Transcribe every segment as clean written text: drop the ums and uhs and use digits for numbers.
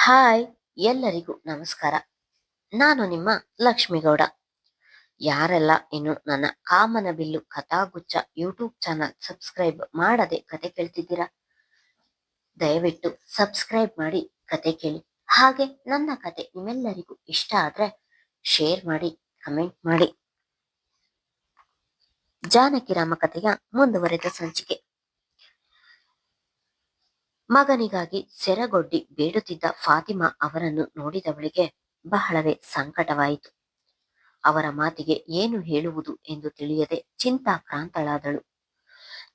Hi, ಎಲ್ಲರಿಗೂ ನಮಸ್ಕಾರ. ನಾನು ನಿಮ್ಮ ಲಕ್ಷ್ಮಿಗೌಡ. ಯಾರೆಲ್ಲ ಇನ್ನು ನನ್ನ ಕಾಮನಬಿಲ್ಲು ಕಥಾಗುಚ್ಛ ಯೂಟ್ಯೂಬ್ ಚಾನಲ್ ಸಬ್ಸ್ಕ್ರೈಬ್ ಮಾಡದೆ ಕತೆ ಕೇಳ್ತಿದ್ದೀರಾ, ದಯವಿಟ್ಟು ಸಬ್ಸ್ಕ್ರೈಬ್ ಮಾಡಿ ಕತೆ ಕೇಳಿ. ಹಾಗೆ ನನ್ನ ಕತೆ ನಿಮ್ಮೆಲ್ಲರಿಗೂ ಇಷ್ಟ ಆದ್ರೆ ಶೇರ್ ಮಾಡಿ, ಕಮೆಂಟ್ ಮಾಡಿ. ಜಾನಕಿರಾಮ ಕಥೆಯ ಮುಂದುವರೆದ ಸಂಚಿಕೆ. ಮಗನಿಗಾಗಿ ಸೆರಗೊಡ್ಡಿ ಬೇಡುತ್ತಿದ್ದ ಫಾತಿಮಾ ಅವರನ್ನು ನೋಡಿದವಳಿಗೆ ಬಹಳವೇ ಸಂಕಟವಾಯಿತು. ಅವರ ಮಾತಿಗೆ ಏನು ಹೇಳುವುದು ಎಂದು ತಿಳಿಯದೆ ಚಿಂತಾಕ್ರಾಂತಳಾದಳು.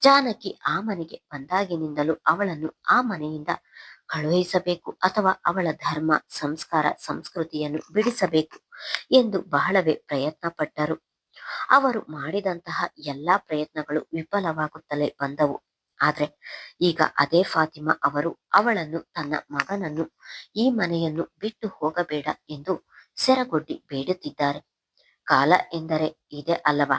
ಜಾನಕಿ ಆ ಮನೆಗೆ ಬಂದಾಗಿನಿಂದಲೂ ಅವಳನ್ನು ಆ ಮನೆಯಿಂದ ಕಳುಹಿಸಬೇಕು ಅಥವಾ ಅವಳ ಧರ್ಮ, ಸಂಸ್ಕಾರ, ಸಂಸ್ಕೃತಿಯನ್ನು ಬಿಡಿಸಬೇಕು ಎಂದು ಬಹಳವೇ ಪ್ರಯತ್ನ ಪಟ್ಟರು. ಅವರು ಮಾಡಿದಂತಹ ಎಲ್ಲಾ ಪ್ರಯತ್ನಗಳು ವಿಫಲವಾಗುತ್ತಲೇ ಬಂದವು. ಆದ್ರೆ ಈಗ ಅದೇ ಫಾತಿಮಾ ಅವರು ಅವಳನ್ನು, ತನ್ನ ಮಗನನ್ನು ಈ ಮನೆಯನ್ನು ಬಿಟ್ಟು ಹೋಗಬೇಡ ಎಂದು ಸೆರಗೊಡ್ಡಿ ಬೇಡುತ್ತಿದ್ದಾರೆ. ಕಾಲ ಎಂದರೆ ಇದೆ ಅಲ್ಲವಾ?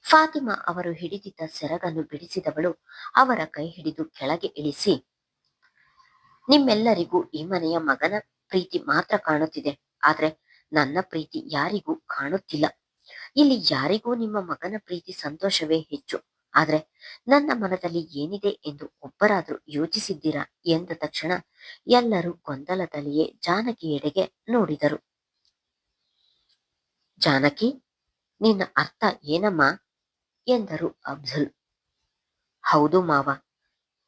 ಫಾತಿಮಾ ಅವರು ಹಿಡಿದಿದ್ದ ಸೆರಗನ್ನು ಬಿಡಿಸಿದವಳು ಅವರ ಕೈ ಹಿಡಿದು ಕೆಳಗೆ ಇಳಿಸಿ, ನಿಮ್ಮೆಲ್ಲರಿಗೂ ಈ ಮನೆಯ ಮಗನ ಪ್ರೀತಿ ಮಾತ್ರ ಕಾಣುತ್ತಿದೆ, ಆದ್ರೆ ನನ್ನ ಪ್ರೀತಿ ಯಾರಿಗೂ ಕಾಣುತ್ತಿಲ್ಲ. ಇಲ್ಲಿ ಯಾರಿಗೂ ನಿಮ್ಮ ಮಗನ ಪ್ರೀತಿ ಸಂತೋಷವೇ ಹೆಚ್ಚು. ಆದ್ರೆ ನನ್ನ ಮನದಲ್ಲಿ ಏನಿದೆ ಎಂದು ಒಬ್ಬರಾದ್ರೂ ಯೋಚಿಸಿದ್ದೀರಾ ಎಂದ ತಕ್ಷಣ ಎಲ್ಲರೂ ಗೊಂದಲದಲ್ಲಿಯೇ ಜಾನಕಿಯೆಡೆಗೆ ನೋಡಿದರು. ಜಾನಕಿ, ನಿನ್ನ ಅರ್ಥ ಏನಮ್ಮ ಎಂದರು ಅಫ್ಜಲ್. ಹೌದು ಮಾವ,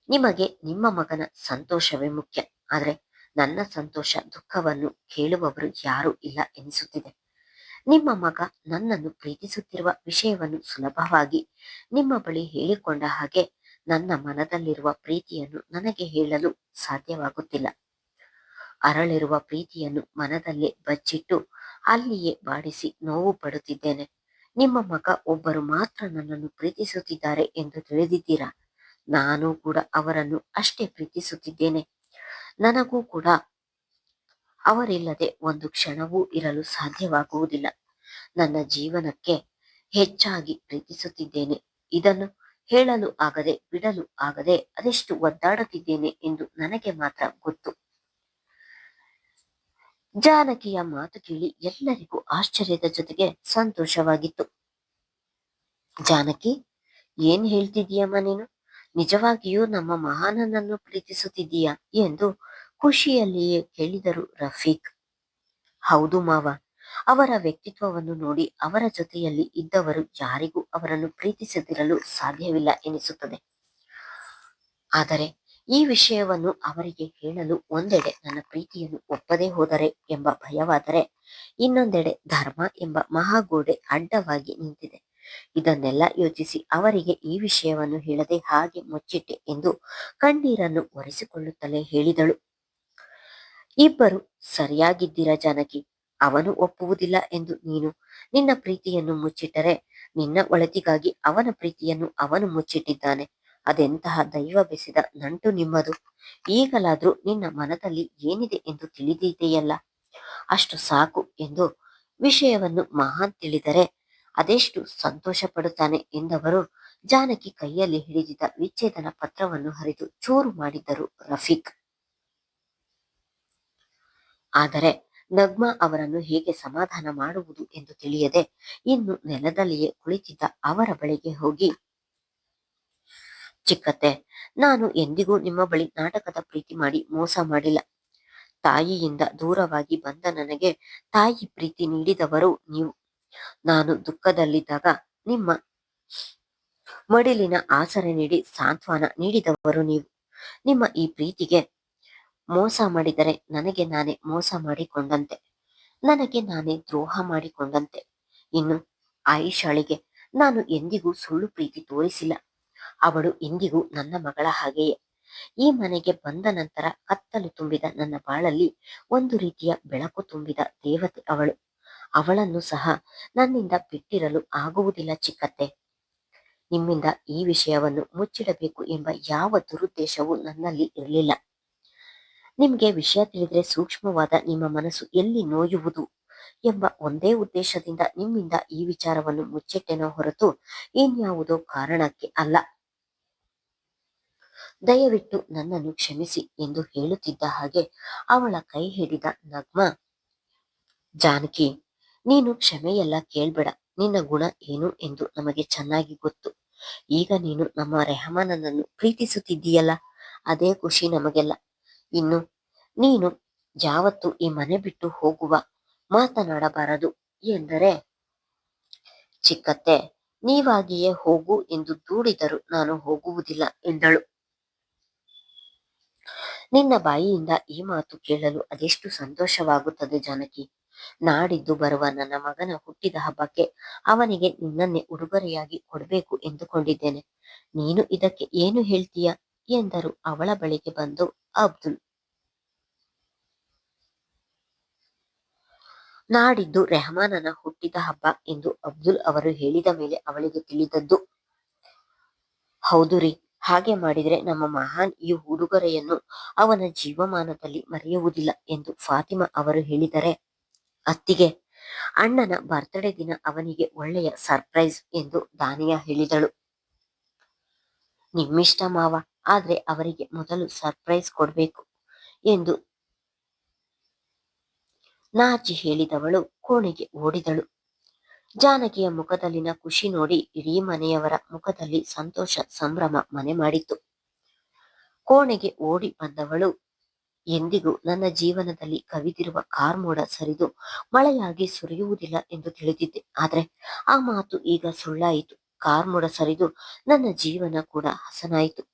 ನಿಮಗೆ ನಿಮ್ಮ ಮಗನ ಸಂತೋಷವೇ ಮುಖ್ಯ. ಆದ್ರೆ ನನ್ನ ಸಂತೋಷ ದುಃಖವನ್ನು ಕೇಳುವವರು ಯಾರೂ ಇಲ್ಲ ಎನಿಸುತ್ತಿದೆ. ನಿಮ್ಮ ಮಗ ನನ್ನನ್ನು ಪ್ರೀತಿಸುತ್ತಿರುವ ವಿಷಯವನ್ನು ಸುಲಭವಾಗಿ ನಿಮ್ಮ ಬಳಿ ಹೇಳಿಕೊಂಡ ಹಾಗೆ ನನ್ನ ಮನದಲ್ಲಿರುವ ಪ್ರೀತಿಯನ್ನು ನನಗೆ ಹೇಳಲು ಸಾಧ್ಯವಾಗುತ್ತಿಲ್ಲ. ಅರಳಿರುವ ಪ್ರೀತಿಯನ್ನು ಮನದಲ್ಲೇ ಬಚ್ಚಿಟ್ಟು ಅಲ್ಲಿಯೇ ಬಾಡಿಸಿ ನೋವು ಪಡುತ್ತಿದ್ದೇನೆ. ನಿಮ್ಮ ಮಗ ಒಬ್ಬರು ಮಾತ್ರ ನನ್ನನ್ನು ಪ್ರೀತಿಸುತ್ತಿದ್ದಾರೆ ಎಂದು ತಿಳಿದಿದ್ದೀರಾ? ನಾನು ಕೂಡ ಅವರನ್ನು ಅಷ್ಟೇ ಪ್ರೀತಿಸುತ್ತಿದ್ದೇನೆ. ನನಗೂ ಕೂಡ ಅವರಿಲ್ಲದೆ ಒಂದು ಕ್ಷಣವೂ ಇರಲು ಸಾಧ್ಯವಾಗುವುದಿಲ್ಲ. ನನ್ನ ಜೀವನಕ್ಕೆ ಹೆಚ್ಚಾಗಿ ಪ್ರೀತಿಸುತ್ತಿದ್ದೇನೆ. ಇದನ್ನು ಹೇಳಲು ಆಗದೆ, ಬಿಡಲು ಆಗದೆ ಅದೆಷ್ಟು ಒದ್ದಾಡುತ್ತಿದ್ದೇನೆ ಎಂದು ನನಗೆ ಮಾತ್ರ ಗೊತ್ತು. ಜಾನಕಿಯ ಮಾತು ಕೇಳಿ ಎಲ್ಲರಿಗೂ ಆಶ್ಚರ್ಯದ ಜೊತೆಗೆ ಸಂತೋಷವಾಗಿತ್ತು. ಜಾನಕಿ, ಏನ್ ಹೇಳ್ತಿದೀಯಮ್ಮ ನೀನು? ನಿಜವಾಗಿಯೂ ನಮ್ಮ ಮಹಾನನನ್ನು ಪ್ರೀತಿಸುತ್ತಿದ್ದೀಯಾ ಎಂದು ಖುಷಿಯಲ್ಲಿಯೇ ಕೇಳಿದರು ರಫೀಕ್. ಹೌದು ಮಾವ, ಅವರ ವ್ಯಕ್ತಿತ್ವವನ್ನು ನೋಡಿ ಅವರ ಜೊತೆಯಲ್ಲಿ ಇದ್ದವರು ಯಾರಿಗೂ ಅವರನ್ನು ಪ್ರೀತಿಸದಿರಲು ಸಾಧ್ಯವಿಲ್ಲ ಎನಿಸುತ್ತದೆ. ಆದರೆ ಈ ವಿಷಯವನ್ನು ಅವರಿಗೆ ಹೇಳಲು ಒಂದೆಡೆ ನನ್ನ ಪ್ರೀತಿಯನ್ನು ಒಪ್ಪದೇ ಹೋದರೆ ಎಂಬ ಭಯವಾದರೆ, ಇನ್ನೊಂದೆಡೆ ಧರ್ಮ ಎಂಬ ಮಹಾಗೋಡೆ ಅಡ್ಡವಾಗಿ ನಿಂತಿದೆ. ಇದನ್ನೆಲ್ಲ ಯೋಚಿಸಿ ಅವರಿಗೆ ಈ ವಿಷಯವನ್ನು ಹೇಳದೆ ಹಾಗೆ ಮುಚ್ಚಿಟ್ಟೆ ಎಂದು ಕಣ್ಣೀರನ್ನು ಒರೆಸಿಕೊಳ್ಳುತ್ತಲೇ ಹೇಳಿದಳು. ಇಬ್ಬರು ಸರಿಯಾಗಿದ್ದೀರಾ ಜಾನಕಿ. ಅವನು ಒಪ್ಪುವುದಿಲ್ಲ ಎಂದು ನೀನು ನಿನ್ನ ಪ್ರೀತಿಯನ್ನು ಮುಚ್ಚಿಟ್ಟರೆ, ನಿನ್ನ ಒಳಿತಿಗಾಗಿ ಅವನ ಪ್ರೀತಿಯನ್ನು ಅವನು ಮುಚ್ಚಿಟ್ಟಿದ್ದಾನೆ. ಅದೆಂತಹ ದೈವ ಬೆಸೆದ ನಂಟು ನಿಮ್ಮದು. ಈಗಲಾದ್ರೂ ನಿನ್ನ ಮನದಲ್ಲಿ ಏನಿದೆ ಎಂದು ತಿಳಿದಿದೆಯಲ್ಲ, ಅಷ್ಟು ಸಾಕು ಎಂದು ವಿಷಯವನ್ನು ಮಹಾನ್ ತಿಳಿದರೆ ಅದೆಷ್ಟು ಸಂತೋಷ ಪಡುತ್ತಾನೆ ಎಂದವರು ಜಾನಕಿ ಕೈಯಲ್ಲಿ ಹಿಡಿದಿದ್ದ ವಿಚ್ಛೇದನ ಪತ್ರವನ್ನು ಹರಿದು ಚೂರು ಮಾಡಿದ್ದರು ರಫೀಕ್. ಆದರೆ ನಗ್ಮಾ ಅವರನ್ನು ಹೇಗೆ ಸಮಾಧಾನ ಮಾಡುವುದು ಎಂದು ತಿಳಿಯದೆ ಇನ್ನು ನೆಲದಲ್ಲಿಯೇ ಕುಳಿತಿದ್ದ ಅವರ ಬಳಿಗೆ ಹೋಗಿ, ಚಿಕ್ಕತ್ತೆ, ನಾನು ಎಂದಿಗೂ ನಿಮ್ಮ ಬಳಿ ನಾಟಕದ ಪ್ರೀತಿ ಮಾಡಿ ಮೋಸ ಮಾಡಿಲ್ಲ. ತಾಯಿಯಿಂದ ದೂರವಾಗಿ ಬಂದ ನನಗೆ ತಾಯಿ ಪ್ರೀತಿ ನೀಡಿದವರು ನೀವು. ನಾನು ದುಃಖದಲ್ಲಿದ್ದಾಗ ನಿಮ್ಮ ಮಡಿಲಿನ ಆಸರೆ ನೀಡಿ ಸಾಂತ್ವನ ನೀಡಿದವರು ನೀವು. ನಿಮ್ಮ ಈ ಪ್ರೀತಿಗೆ ಮೋಸ ಮಾಡಿದರೆ ನನಗೆ ನಾನೇ ಮೋಸ ಮಾಡಿಕೊಂಡಂತೆ, ನನಗೆ ನಾನೇ ದ್ರೋಹ ಮಾಡಿಕೊಂಡಂತೆ. ಇನ್ನು ಆಯಿಷಾಳಿಗೆ ನಾನು ಎಂದಿಗೂ ಸುಳ್ಳು ಪ್ರೀತಿ ತೋರಿಸಿಲ್ಲ. ಅವಳು ಇಂದಿಗೂ ನನ್ನ ಮಗಳ ಹಾಗೆಯೇ. ಈ ಮನೆಗೆ ಬಂದ ನಂತರ ಕತ್ತಲು ತುಂಬಿದ ನನ್ನ ಬಾಳಲ್ಲಿ ಒಂದು ರೀತಿಯ ಬೆಳಕು ತುಂಬಿದ ದೇವತೆ ಅವಳು. ಅವಳನ್ನು ಸಹ ನನ್ನಿಂದ ಬಿಟ್ಟಿರಲು ಆಗುವುದಿಲ್ಲ ಚಿಕ್ಕತ್ತೆ. ನಿಮ್ಮಿಂದ ಈ ವಿಷಯವನ್ನು ಮುಚ್ಚಿಡಬೇಕು ಎಂಬ ಯಾವ ದುರುದ್ದೇಶವೂ ನನ್ನಲ್ಲಿ ಇರಲಿಲ್ಲ. ನಿಮ್ಗೆ ವಿಷಯ ತಿಳಿದ್ರೆ ಸೂಕ್ಷ್ಮವಾದ ನಿಮ್ಮ ಮನಸ್ಸು ಎಲ್ಲಿ ನೋಯುವುದು ಎಂಬ ಒಂದೇ ಉದ್ದೇಶದಿಂದ ನಿಮ್ಮಿಂದ ಈ ವಿಚಾರವನ್ನು ಮುಚ್ಚಿಟ್ಟೆನೋ ಹೊರತು ಇನ್ಯಾವುದೋ ಕಾರಣಕ್ಕೆ ಅಲ್ಲ. ದಯವಿಟ್ಟು ನನ್ನನ್ನು ಕ್ಷಮಿಸಿ ಎಂದು ಹೇಳುತ್ತಿದ್ದ ಹಾಗೆ ಅವಳ ಕೈ ಹಿಡಿದ ನಗ್ಮಾ, ಜಾನಕಿ, ನೀನು ಕ್ಷಮೆಯೆಲ್ಲ ಕೇಳ್ಬೇಡ. ನಿನ್ನ ಗುಣ ಏನು ಎಂದು ನಮಗೆ ಚೆನ್ನಾಗಿ ಗೊತ್ತು. ಈಗ ನೀನು ನಮ್ಮ ರೆಹಮಾನನನ್ನು ಪ್ರೀತಿಸುತ್ತಿದ್ದೀಯಲ್ಲ, ಅದೇ ಖುಷಿ ನಮಗೆಲ್ಲ. ಇನ್ನು ನೀನು ಯಾವತ್ತು ಈ ಮನೆ ಬಿಟ್ಟು ಹೋಗುವ ಮಾತನಾಡಬಾರದು ಎಂದರೆ, ಚಿಕ್ಕತ್ತೆ, ನೀವಾಗಿಯೇ ಹೋಗು ಎಂದು ದೂಡಿದರೂ ನಾನು ಹೋಗುವುದಿಲ್ಲ ಎಂದಳು. ನಿನ್ನ ಬಾಯಿಯಿಂದ ಈ ಮಾತು ಕೇಳಲು ಅದೆಷ್ಟು ಸಂತೋಷವಾಗುತ್ತದೆ ಜಾನಕಿ. ನಾಡಿದ್ದು ಬರುವ ನನ್ನ ಮಗನ ಹುಟ್ಟಿದ ಹಬ್ಬಕ್ಕೆ ಅವನಿಗೆ ನಿನ್ನನ್ನೇ ಉಡುಗೊರೆಯಾಗಿ ಕೊಡಬೇಕು ಎಂದುಕೊಂಡಿದ್ದೇನೆ. ನೀನು ಇದಕ್ಕೆ ಏನು ಹೇಳ್ತೀಯ ಎಂದರು ಅವಳ ಬಳಿಗೆ ಬಂದು ಅಬ್ದುಲ್. ನಾಡಿದ್ದು ರೆಹಮಾನನ ಹುಟ್ಟಿದ ಹಬ್ಬ ಎಂದು ಅಬ್ದುಲ್ ಅವರು ಹೇಳಿದ ಮೇಲೆ ಅವಳಿಗೆ ತಿಳಿದದ್ದು. ಹೌದು ರೀ, ಹಾಗೆ ಮಾಡಿದ್ರೆ ನಮ್ಮ ಮಹಾನ್ ಈ ಉಡುಗೊರೆಯನ್ನು ಅವನ ಜೀವಮಾನದಲ್ಲಿ ಮರೆಯುವುದಿಲ್ಲ ಎಂದು ಫಾತಿಮಾ ಅವರು ಹೇಳಿದರೆ, ಅತ್ತಿಗೆ, ಅಣ್ಣನ ಬರ್ತ್ಡೇ ದಿನ ಅವನಿಗೆ ಒಳ್ಳೆಯ ಸರ್ಪ್ರೈಸ್ ಎಂದು ದಾನಿಯಾ ಹೇಳಿದಳು. ನಿಮ್ಮಿಷ್ಟ ಮಾವ, ಆದ್ರೆ ಅವರಿಗೆ ಮೊದಲು ಸರ್ಪ್ರೈಸ್ ಕೊಡ್ಬೇಕು ಎಂದು ನಾಚಿ ಹೇಳಿದವಳು ಕೋಣೆಗೆ ಓಡಿದಳು. ಜಾನಕಿಯ ಮುಖದಲ್ಲಿನ ಖುಷಿ ನೋಡಿ ಇಡೀ ಮನೆಯವರ ಮುಖದಲ್ಲಿ ಸಂತೋಷ ಸಂಭ್ರಮ ಮನೆ ಮಾಡಿತ್ತು. ಕೋಣೆಗೆ ಓಡಿ ಬಂದವಳು, ಎಂದಿಗೂ ನನ್ನ ಜೀವನದಲ್ಲಿ ಕವಿದಿರುವ ಕಾರ್ಮೋಡ ಸರಿದು ಮಳೆಯಾಗಿ ಸುರಿಯುವುದಿಲ್ಲ ಎಂದು ತಿಳಿದಿದ್ದೆ. ಆದ್ರೆ ಆ ಮಾತು ಈಗ ಸುಳ್ಳಾಯಿತು. ಕಾರ್ಮೋಡ ಸರಿದು ನನ್ನ ಜೀವನ ಕೂಡ ಹಸನಾಯಿತು.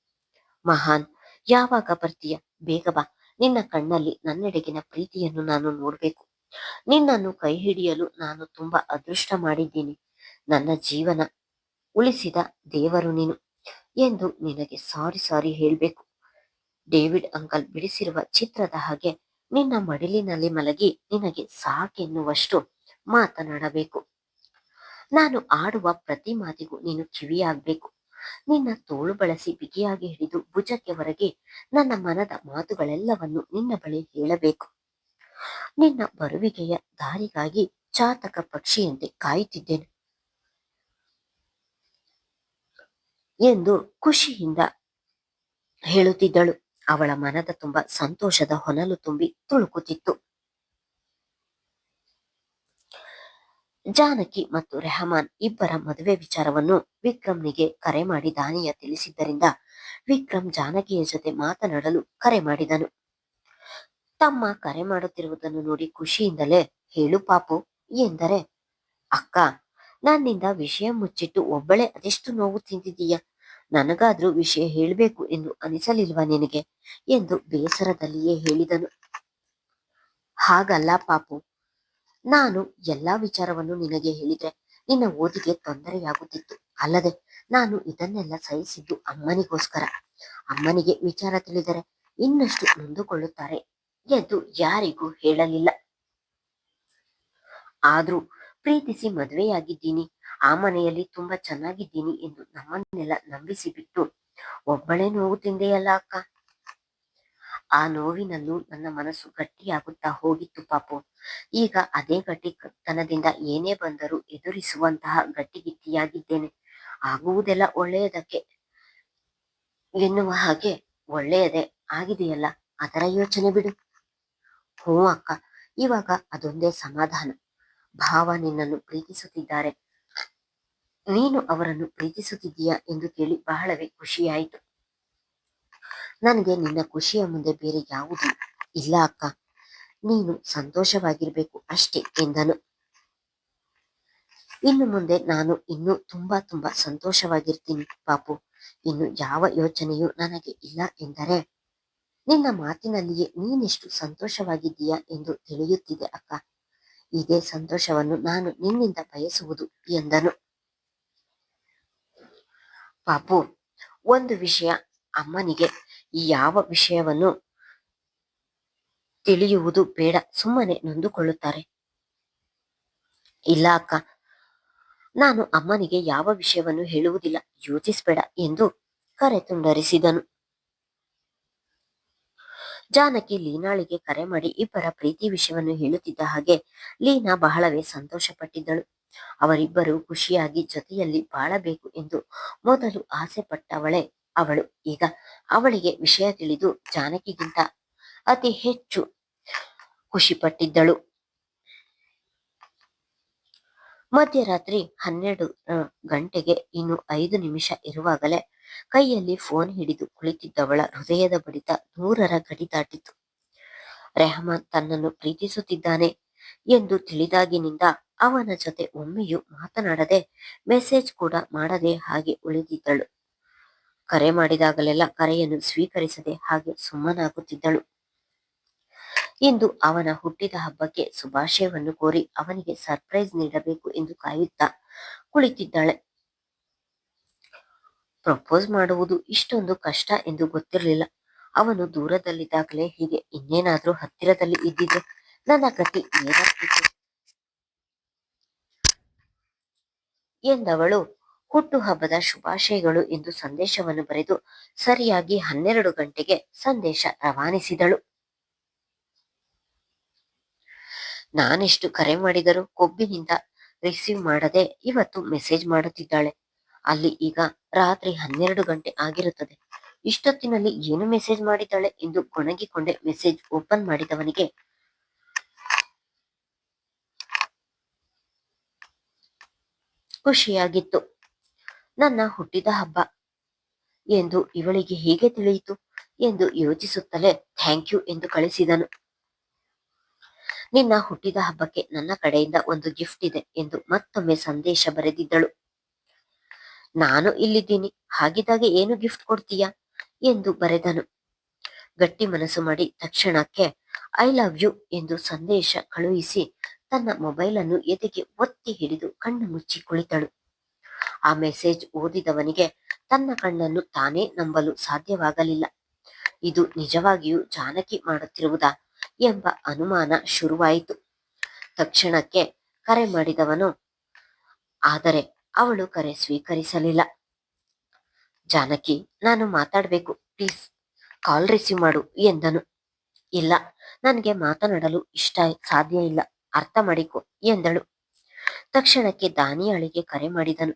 ಮಹಾನ್, ಯಾವಾಗ ಬರ್ತೀಯ? ಬೇಗ ಬಾ. ನಿನ್ನ ಕಣ್ಣಲ್ಲಿ ನನ್ನೆಡೆಗಿನ ಪ್ರೀತಿಯನ್ನು ನಾನು ನೋಡ್ಬೇಕು. ನಿನ್ನನ್ನು ಕೈ ಹಿಡಿಯಲು ನಾನು ತುಂಬಾ ಅದೃಷ್ಟ ಮಾಡಿದ್ದೀನಿ. ನನ್ನ ಜೀವನ ಉಳಿಸಿದ ದೇವರು ನೀನು ಎಂದು ನಿನಗೆ ಸಾರಿ ಹೇಳ್ಬೇಕು. ಡೇವಿಡ್ ಅಂಕಲ್ ಬಿಡಿಸಿರುವ ಚಿತ್ರದ ಹಾಗೆ ನಿನ್ನ ಮಡಿಲಿನಲ್ಲಿ ಮಲಗಿ ನಿನಗೆ ಸಾಕೆನ್ನುವಷ್ಟು ಮಾತನಾಡಬೇಕು. ನಾನು ಆಡುವ ಪ್ರತಿ ಮಾತಿಗೂ ನೀನು ಕಿವಿಯಾಗಬೇಕು. ನಿನ್ನ ತೋಳು ಬಳಸಿ ಬಿಗಿಯಾಗಿ ಹಿಡಿದು ಭುಜಕ್ಕೆ ಹೊರಗೆ ನನ್ನ ಮನದ ಮಾತುಗಳೆಲ್ಲವನ್ನು ನಿನ್ನ ಬಳಿ ಹೇಳಬೇಕು. ನಿನ್ನ ಬರುವಿಕೆಯ ದಾರಿಗಾಗಿ ಚಾತಕ ಪಕ್ಷಿಯಂತೆ ಕಾಯುತ್ತಿದ್ದೇನೆ ಎಂದು ಖುಷಿಯಿಂದ ಹೇಳುತ್ತಿದ್ದಳು. ಅವಳ ಮನದ ತುಂಬ ಸಂತೋಷದ ಹೊನಲು ತುಂಬಿ ತುಳುಕುತ್ತಿತ್ತು. ಜಾನಕಿ ಮತ್ತು ರೆಹಮಾನ್ ಇಬ್ಬರ ಮದುವೆ ವಿಚಾರವನ್ನು ವಿಕ್ರಮ್ನಿಗೆ ಕರೆ ಮಾಡಿ ದಾನಿಯ ತಿಳಿಸಿದ್ದರಿಂದ ವಿಕ್ರಮ್ ಜಾನಕಿಯ ಜೊತೆ ಮಾತನಾಡಲು ಕರೆ ಮಾಡಿದನು. ತಮ್ಮ ಕರೆ ಮಾಡುತ್ತಿರುವುದನ್ನು ನೋಡಿ ಖುಷಿಯಿಂದಲೇ, ಹೇಳು ಪಾಪು ಎಂದರೆ, ಅಕ್ಕ, ನನ್ನಿಂದ ವಿಷಯ ಮುಚ್ಚಿಟ್ಟು ಒಬ್ಬಳೇ ಅದೆಷ್ಟು ನೋವು ತಿಂದಿದೀಯ. ನನಗಾದ್ರೂ ವಿಷಯ ಹೇಳಬೇಕು ಎಂದು ಅನಿಸಲಿಲ್ವಾ ನಿನಗೆ ಎಂದು ಬೇಸರದಲ್ಲಿಯೇ ಹೇಳಿದನು. ಹಾಗಲ್ಲ ಪಾಪು, ನಾನು ಎಲ್ಲಾ ವಿಚಾರವನ್ನು ನಿನಗೆ ಹೇಳಿದ್ರೆ ನಿನ್ನ ಓದಿಗೆ ತೊಂದರೆಯಾಗುತ್ತಿತ್ತು. ಅಲ್ಲದೆ ನಾನು ಇದನ್ನೆಲ್ಲ ಸಹಿಸಿದ್ದು ಅಮ್ಮನಿಗೋಸ್ಕರ. ಅಮ್ಮನಿಗೆ ವಿಚಾರ ತಿಳಿದರೆ ಇನ್ನಷ್ಟು ನೊಂದುಕೊಳ್ಳುತ್ತಾರೆ ಎಂದು ಯಾರಿಗೂ ಹೇಳಲಿಲ್ಲ. ಆದ್ರೂ ಪ್ರೀತಿಸಿ ಮದುವೆಯಾಗಿದ್ದೀನಿ, ಆ ಮನೆಯಲ್ಲಿ ತುಂಬಾ ಚೆನ್ನಾಗಿದ್ದೀನಿ ಎಂದು ನಮ್ಮನ್ನೆಲ್ಲ ನಂಬಿಸಿ ಬಿಟ್ಟು ಒಬ್ಬಳೇ ನೋವು ತಿಂದೆಯಲ್ಲ ಅಕ್ಕ. ಆ ನೋವಿನಲ್ಲೂ ನನ್ನ ಮನಸ್ಸು ಗಟ್ಟಿಯಾಗುತ್ತಾ ಹೋಗಿತ್ತು ಪಾಪು. ಈಗ ಅದೇ ಗಟ್ಟಿತನದಿಂದ ಏನೇ ಬಂದರೂ ಎದುರಿಸುವಂತಹ ಗಟ್ಟಿಗಿತ್ತಿಯಾಗಿದ್ದೇನೆ. ಆಗುವುದೆಲ್ಲ ಒಳ್ಳೆಯದಕ್ಕೆ ಎನ್ನುವ ಹಾಗೆ ಒಳ್ಳೆಯದೇ ಆಗಿದೆಯಲ್ಲ, ಅದರ ಯೋಚನೆ ಬಿಡು. ಹ್ಞೂ ಅಕ್ಕ, ಇವಾಗ ಅದೊಂದೇ ಸಮಾಧಾನ. ಭಾವ ನಿನ್ನನ್ನು ಪ್ರೀತಿಸುತ್ತಿದ್ದಾರೆ. ನೀನು ಅವರನ್ನು ಪ್ರೀತಿಸುತ್ತಿದ್ದೀಯಾ ಎಂದು ಕೇಳಿ ಬಹಳವೇ ಖುಷಿಯಾಯಿತು. ನನಗೆ ನಿನ್ನ ಖುಷಿಯ ಮುಂದೆ ಬೇರೆ ಯಾವುದೂ ಇಲ್ಲ ಅಕ್ಕ. ನೀನು ಸಂತೋಷವಾಗಿರ್ಬೇಕು ಅಷ್ಟೇ ಎಂದನು. ಇನ್ನು ಮುಂದೆ ನಾನು ಇನ್ನೂ ತುಂಬಾ ಸಂತೋಷವಾಗಿರ್ತೀನಿ ಪಾಪು. ಇನ್ನು ಯಾವ ಯೋಚನೆಯೂ ನನಗೆ ಇಲ್ಲ ಎಂದರೆ, ನಿನ್ನ ಮಾತಿನಲ್ಲಿಯೇ ನೀನೆಷ್ಟು ಸಂತೋಷವಾಗಿದ್ದೀಯಾ ಎಂದು ತಿಳಿಯುತ್ತಿದೆ ಅಕ್ಕ. ಇದೇ ಸಂತೋಷವನ್ನು ನಾನು ನಿನ್ನಿಂದ ಬಯಸುವುದು ಎಂದನು. ಪಾಪು, ಒಂದು ವಿಷಯ, ಅಮ್ಮನಿಗೆ ಈ ಯಾವ ವಿಷಯವನ್ನು ತಿಳಿಯುವುದು ಬೇಡ, ಸುಮ್ಮನೆ ನೊಂದುಕೊಳ್ಳುತ್ತಾರೆ. ಇಲ್ಲ ಅಕ್ಕ, ನಾನು ಅಮ್ಮನಿಗೆ ಯಾವ ವಿಷಯವನ್ನು ಹೇಳುವುದಿಲ್ಲ, ಯೋಚಿಸಬೇಡ ಎಂದು ಕರೆ ತುಂಡರಿಸಿದನು. ಜಾನಕಿ ಲೀನಾಳಿಗೆ ಕರೆ ಮಾಡಿ ಇಬ್ಬರ ಪ್ರೀತಿ ವಿಷಯವನ್ನು ಹೇಳುತ್ತಿದ್ದ ಹಾಗೆ ಲೀನಾ ಬಹಳವೇ ಸಂತೋಷ ಪಟ್ಟಿದ್ದಳು. ಅವರಿಬ್ಬರು ಖುಷಿಯಾಗಿ ಜೊತೆಯಲ್ಲಿ ಬಾಳಬೇಕು ಎಂದು ಮೊದಲು ಆಸೆ ಪಟ್ಟವಳೆ ಅವಳು. ಈಗ ಅವಳಿಗೆ ವಿಷಯ ತಿಳಿದು ಜಾನಕಿಗಿಂತ ಅತಿ ಹೆಚ್ಚು ಖುಷಿಪಟ್ಟಿದ್ದಳು. ಮಧ್ಯರಾತ್ರಿ 12 ಗಂಟೆಗೆ ಇನ್ನು 5 ನಿಮಿಷ ಇರುವಾಗಲೇ ಕೈಯಲ್ಲಿ ಫೋನ್ ಹಿಡಿದು ಕುಳಿತಿದ್ದವಳ ಹೃದಯದ ಬಡಿತ 100ರ ಗಡಿ ದಾಟಿತು. ರೆಹಮಾನ್ ತನ್ನನ್ನು ಪ್ರೀತಿಸುತ್ತಿದ್ದಾನೆ ಎಂದು ತಿಳಿದಾಗಿನಿಂದ ಅವನ ಜೊತೆ ಒಮ್ಮೆಯೂ ಮಾತನಾಡದೆ, ಮೆಸೇಜ್ ಕೂಡ ಮಾಡದೆ ಹಾಗೆ ಉಳಿದಿದ್ದಳು. ಕರೆ ಮಾಡಿದಾಗಲೆಲ್ಲ ಕರೆಯನ್ನು ಸ್ವೀಕರಿಸದೆ ಹಾಗೆ ಸುಮ್ಮನಾಗುತ್ತಿದ್ದಳು. ಇಂದು ಅವನ ಹುಟ್ಟಿದ ಹಬ್ಬಕ್ಕೆ ಶುಭಾಶಯವನ್ನು ಕೋರಿ ಅವನಿಗೆ ಸರ್ಪ್ರೈಸ್ ನೀಡಬೇಕು ಎಂದು ಕಾಯುತ್ತಾ ಕುಳಿತಿದ್ದಾಳೆ. ಪ್ರಪೋಸ್ ಮಾಡುವುದು ಇಷ್ಟೊಂದು ಕಷ್ಟ ಎಂದು ಗೊತ್ತಿರಲಿಲ್ಲ. ಅವನು ದೂರದಲ್ಲಿದ್ದಾಗಲೇ ಹೀಗೆ, ಇನ್ನೇನಾದ್ರೂ ಹತ್ತಿರದಲ್ಲಿ ಇದ್ದಿದ್ರೆ ನನ್ನ ಗತಿ ಏನಾಗ್ತಿತ್ತು ಎಂದವಳು ಹುಟ್ಟುಹಬ್ಬದ ಶುಭಾಶಯಗಳು ಎಂದು ಸಂದೇಶವನ್ನು ಬರೆದು ಸರಿಯಾಗಿ 12 ಗಂಟೆಗೆ ಸಂದೇಶ ರವಾನಿಸಿದಳು. ನಾನೆಷ್ಟು ಕರೆ ಮಾಡಿದರೂ ಕೊಬ್ಬಿನಿಂದ ರಿಸೀವ್ ಮಾಡದೆ ಇವತ್ತು ಮೆಸೇಜ್ ಮಾಡುತ್ತಿದ್ದಾಳೆ. ಅಲ್ಲಿ ಈಗ ರಾತ್ರಿ 12 ಗಂಟೆ ಆಗಿರುತ್ತದೆ. ಇಷ್ಟೊತ್ತಿನಲ್ಲಿ ಏನು ಮೆಸೇಜ್ ಮಾಡಿದ್ದಾಳೆ ಎಂದು ಗೊಣಗಿಕೊಂಡೆ ಮೆಸೇಜ್ ಓಪನ್ ಮಾಡಿದವನಿಗೆ ಖುಷಿಯಾಗಿತ್ತು. ನನ್ನ ಹುಟ್ಟಿದ ಹಬ್ಬ ಎಂದು ಇವಳಿಗೆ ಹೀಗೆ ತಿಳಿಯಿತು ಎಂದು ಯೋಚಿಸುತ್ತಲೇ ಥ್ಯಾಂಕ್ ಯು ಎಂದು ಕಳಿಸಿದನು. ನಿನ್ನ ಹುಟ್ಟಿದ ಹಬ್ಬಕ್ಕೆ ನನ್ನ ಕಡೆಯಿಂದ ಒಂದು ಗಿಫ್ಟ್ ಇದೆ ಎಂದು ಮತ್ತೊಮ್ಮೆ ಸಂದೇಶ ಬರೆದಿದ್ದಳು. ನಾನು ಇಲ್ಲಿದ್ದೀನಿ, ಹಾಗಿದ್ದಾಗ ಏನು ಗಿಫ್ಟ್ ಕೊಡ್ತೀಯಾ ಎಂದು ಬರೆದನು. ಗಟ್ಟಿ ಮನಸ್ಸು ಮಾಡಿ ತಕ್ಷಣಕ್ಕೆ ಐ ಲವ್ ಯು ಎಂದು ಸಂದೇಶ ಕಳುಹಿಸಿ ತನ್ನ ಮೊಬೈಲ್ ಅನ್ನು ಎದೆಗೆ ಒತ್ತಿ ಹಿಡಿದು ಕಣ್ಣು ಮುಚ್ಚಿ ಕುಳಿತಳು. ಆ ಮೆಸೇಜ್ ಓದಿದವನಿಗೆ ತನ್ನ ಕಣ್ಣನ್ನು ತಾನೇ ನಂಬಲು ಸಾಧ್ಯವಾಗಲಿಲ್ಲ. ಇದು ನಿಜವಾಗಿಯೂ ಜಾನಕಿ ಮಾಡುತ್ತಿರುವುದಾ ಎಂಬ ಅನುಮಾನ ಶುರುವಾಯಿತು. ತಕ್ಷಣಕ್ಕೆ ಕರೆ ಮಾಡಿದವನು, ಆದರೆ ಅವಳು ಕರೆ ಸ್ವೀಕರಿಸಲಿಲ್ಲ. ಜಾನಕಿ, ನಾನು ಮಾತಾಡಬೇಕು, ಪ್ಲೀಸ್ ಕಾಲ್ ರಿಸೀವ್ ಮಾಡು ಎಂದನು. ಇಲ್ಲ, ನನಗೆ ಮಾತನಾಡಲು ಸಾಧ್ಯ ಇಲ್ಲ, ಅರ್ಥ ಮಾಡಿಕೊ ಎಂದಳು. ತಕ್ಷಣಕ್ಕೆ ದಾನಿಯಾಳಿಗೆ ಕರೆ ಮಾಡಿದನು.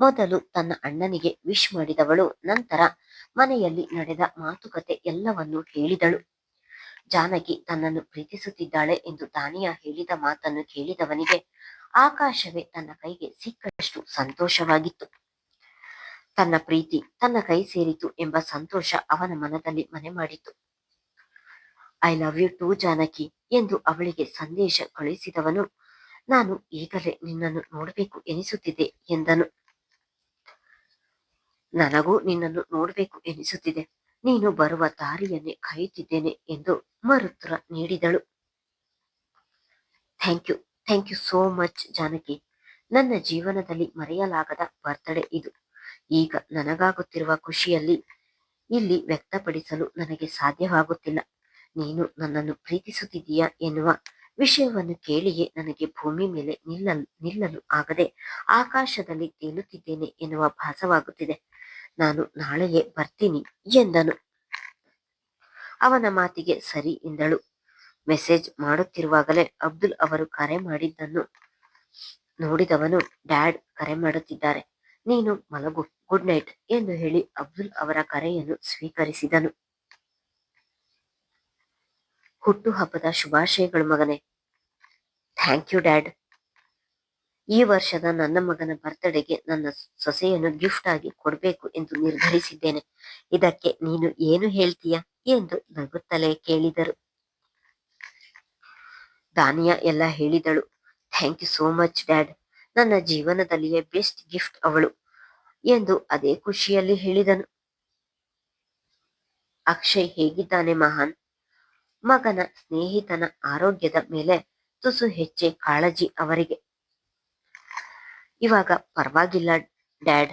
ಮೊದಲು ತನ್ನ ಅಣ್ಣನಿಗೆ ವಿಶ್ ಮಾಡಿದವಳು ನಂತರ ಮನೆಯಲ್ಲಿ ನಡೆದ ಮಾತುಕತೆ ಎಲ್ಲವನ್ನೂ ಹೇಳಿದಳು. ಜಾನಕಿ ತನ್ನನ್ನು ಪ್ರೀತಿಸುತ್ತಿದ್ದಾಳೆ ಎಂದು ದಾನಿಯ ಹೇಳಿದ ಮಾತನ್ನು ಕೇಳಿದವನಿಗೆ ಆಕಾಶವೇ ತನ್ನ ಕೈಗೆ ಸಿಕ್ಕಷ್ಟು ಸಂತೋಷವಾಗಿತ್ತು. ತನ್ನ ಪ್ರೀತಿ ತನ್ನ ಕೈ ಸೇರಿತು ಎಂಬ ಸಂತೋಷ ಅವನ ಮನದಲ್ಲಿ ಮನೆ ಮಾಡಿತು. I love you too Janaki ಎಂದು ಅವಳಿಗೆ ಸಂದೇಶ ಕಳುಹಿಸಿದವನು, ನಾನು ಈಗಲೇ ನಿನ್ನನ್ನು ನೋಡಬೇಕು ಎನಿಸುತ್ತಿದೆ ಎಂದನು. ನನಗೂ ನಿನ್ನನ್ನು ನೋಡಬೇಕು ಎನಿಸುತ್ತಿದೆ, ನೀನು ಬರುವ ದಾರಿಯನ್ನೇ ಕಾಯುತ್ತಿದ್ದೇನೆ ಎಂದು ಮರುತ್ತರ ನೀಡಿದಳು. Thank you so much Janaki. ನನ್ನ ಜೀವನದಲ್ಲಿ ಮರೆಯಲಾಗದ ಬರ್ತ್ಡೇ ಇದು. ಈಗ ನನಗಾಗುತ್ತಿರುವ ಖುಷಿಯಲ್ಲಿ ಇಲ್ಲಿ ವ್ಯಕ್ತಪಡಿಸಲು ನನಗೆ ಸಾಧ್ಯವಾಗುತ್ತಿಲ್ಲ. ನೀನು ನನ್ನನ್ನು ಪ್ರೀತಿಸುತ್ತಿದ್ದೀಯಾ ಎನ್ನುವ ವಿಷಯವನ್ನು ಕೇಳಿಯೇ ನನಗೆ ಭೂಮಿ ಮೇಲೆ ನಿಲ್ಲಲು ಆಗದೆ ಆಕಾಶದಲ್ಲಿ ತೇಲುತ್ತಿದ್ದೇನೆ ಎನ್ನುವ ಭಾಸವಾಗುತ್ತಿದೆ. ನಾನು ನಾಳೆಯೇ ಬರ್ತೀನಿ ಎಂದನು. ಅವನ ಮಾತಿಗೆ ಸರಿ ಎಂದಳು. ಮೆಸೇಜ್ ಮಾಡುತ್ತಿರುವಾಗಲೇ ಅಬ್ದುಲ್ ಅವರು ಕರೆ ಮಾಡಿದ್ದನ್ನು ನೋಡಿದವನು, ಡ್ಯಾಡ್ ಕರೆ ಮಾಡುತ್ತಿದ್ದಾರೆ, ನೀನು ಮಲಗು, ಗುಡ್ ನೈಟ್ ಎಂದು ಹೇಳಿ ಅಬ್ದುಲ್ ಅವರ ಕರೆಯನ್ನು ಸ್ವೀಕರಿಸಿದನು. ಹುಟ್ಟುಹಬ್ಬದ ಶುಭಾಶಯಗಳು ಮಗನೇ. Thank you dad. ಈ ವರ್ಷದ ನನ್ನ ಮಗನ ಬರ್ತ್ಡೇಗೆ ನನ್ನ ಸೊಸೆಯನ್ನು ಗಿಫ್ಟ್ ಆಗಿ ಕೊಡಬೇಕು ಎಂದು ನಿರ್ಧರಿಸಿದ್ದೇನೆ. ಇದಕ್ಕೆ ನೀನು ಏನು ಹೇಳ್ತೀಯಾ ಎಂದು ನಗುತ್ತಲೇ ಕೇಳಿದರು. ದಾನಿಯಾ ಎಲ್ಲ ಹೇಳಿದಳು. Thank you so much dad, ನನ್ನ ಜೀವನದಲ್ಲಿಯೇ ಬೆಸ್ಟ್ ಗಿಫ್ಟ್ ಅವಳು ಎಂದು ಅದೇ ಖುಷಿಯಲ್ಲಿ ಹೇಳಿದನು. ಅಕ್ಷಯ್ ಹೇಗಿದ್ದಾನೆ ಮಹಾನ್? ಮಗನ ಸ್ನೇಹಿತನ ಆರೋಗ್ಯದ ಮೇಲೆ ತುಸು ಹೆಚ್ಚೆ ಕಾಳಜಿ ಅವರಿಗೆ. ಇವಾಗ ಪರವಾಗಿಲ್ಲ ಡ್ಯಾಡ್,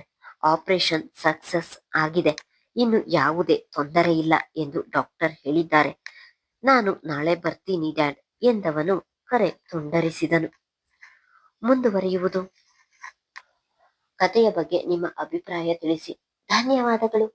ಆಪರೇಷನ್ ಸಕ್ಸಸ್ ಆಗಿದೆ, ಇನ್ನು ಯಾವುದೇ ತೊಂದರೆ ಇಲ್ಲ ಎಂದು ಡಾಕ್ಟರ್ ಹೇಳಿದ್ದಾರೆ. ನಾನು ನಾಳೆ ಬರ್ತೀನಿ ಡ್ಯಾಡ್ ಎಂದವನು ಕರೆ ತುಂಡರಿಸಿದನು. ಮುಂದುವರಿಯುವುದು. ಕಥೆಯ ಬಗ್ಗೆ ನಿಮ್ಮ ಅಭಿಪ್ರಾಯ ತಿಳಿಸಿ. ಧನ್ಯವಾದಗಳು.